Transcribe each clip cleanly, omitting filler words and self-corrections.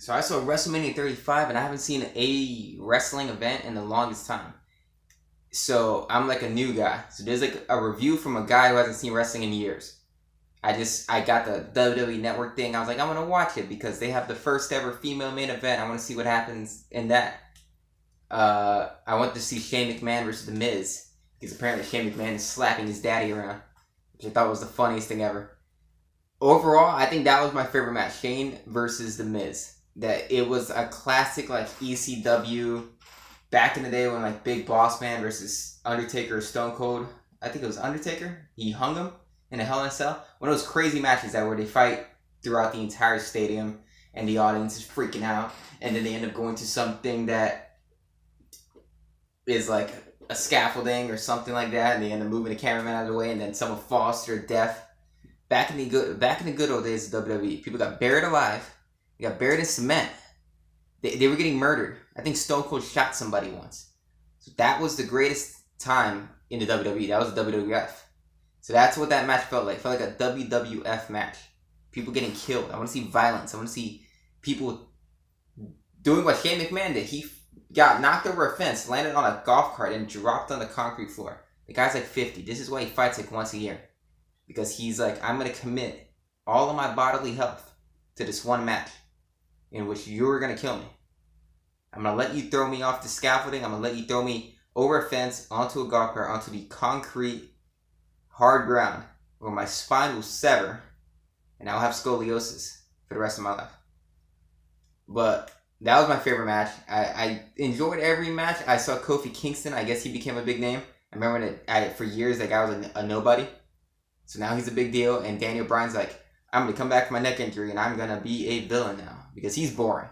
So I saw WrestleMania 35, and I haven't seen a wrestling event in the longest time. So I'm like a new guy. So there's like a review from a guy who hasn't seen wrestling in years. I got the WWE Network thing. I was like, I'm gonna watch it because they have the first ever female main event. I want to see what happens in that. I went to see Shane McMahon versus The Miz because apparently Shane McMahon is slapping his daddy around, which I thought was the funniest thing ever. Overall, I think that was my favorite match, Shane versus The Miz. That it was a classic like ECW back in the day when like Big Boss Man versus Undertaker or Stone Cold. I think it was Undertaker. He hung him in a Hell in a Cell. One of those crazy matches that where they fight throughout the entire stadium and the audience is freaking out, and then they end up going to something that is like a scaffolding or something like that, and they end up moving the cameraman out of the way, and then someone falls to their death. Back in the good old days of WWE, people got buried alive. They got buried in cement. They were getting murdered. I think Stone Cold shot somebody once. So that was the greatest time in the WWE. That was the WWF. So that's what that match felt like. It felt like a WWF match. People getting killed. I want to see violence. I want to see people doing what Shane McMahon did. He got knocked over a fence, landed on a golf cart, and dropped on the concrete floor. The guy's like 50. This is why he fights like once a year. Because he's like, I'm going to commit all of my bodily health to this one match in which you're going to kill me. I'm going to let you throw me off the scaffolding. I'm going to let you throw me over a fence, onto a golf cart, onto the concrete, hard ground, where my spine will sever, and I'll have scoliosis for the rest of my life. But that was my favorite match. I enjoyed every match. I saw Kofi Kingston. I guess he became a big name. I remember for years that guy was a nobody. So now he's a big deal, and Daniel Bryan's like, I'm going to come back from my neck injury, and I'm going to be a villain now. Because he's boring.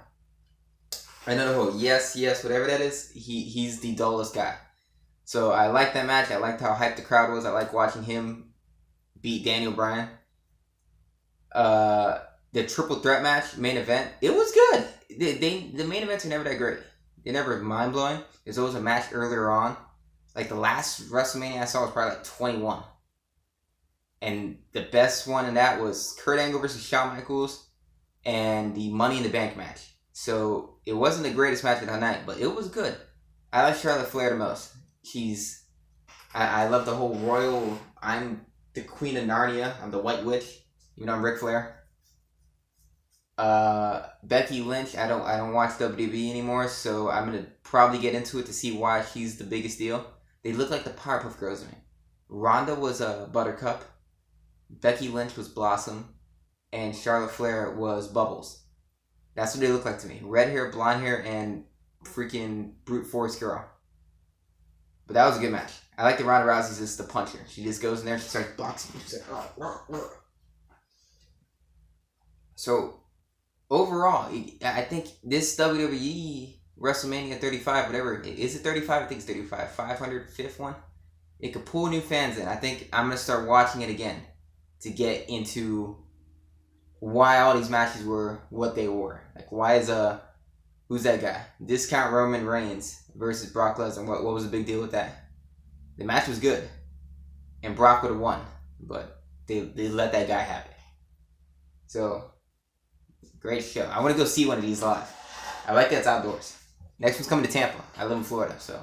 I know, yes, whatever that is, he's the dullest guy. So I liked that match. I liked how hyped the crowd was. I liked watching him beat Daniel Bryan. The triple threat match, main event, it was good. The main events are never that great. They're never mind-blowing. There's always a match earlier on. Like the last WrestleMania I saw was probably like 21. And the best one in that was Kurt Angle versus Shawn Michaels and the Money in the Bank match. So it wasn't the greatest match of the night, but it was good. I like Charlotte Flair the most. I love the whole royal, I'm the Queen of Narnia, I'm the White Witch, even though I'm Ric Flair. Becky Lynch, I don't watch WWE anymore, so I'm going to probably get into it to see why she's the biggest deal. They look like the Powerpuff Girls to me. Ronda was a Buttercup, Becky Lynch was Blossom, and Charlotte Flair was Bubbles. That's what they look like to me. Red hair, blonde hair, and freaking brute force girl. But that was a good match. I like the Ronda Rousey's just the puncher. She just goes in there and she starts boxing. She's like, So, overall, I think this WWE WrestleMania 35, whatever, is it 35? I think it's 35. 505th one? It could pull new fans in. I think I'm going to start watching it again to get into why all these matches were what they were. Like, why is who's that guy? Discount Roman Reigns versus Brock Lesnar. What was the big deal with that? The match was good, and Brock would have won, but they let that guy have it. So, great show. I want to go see one of these live. I like that it's outdoors. Next one's coming to Tampa. I live in Florida, so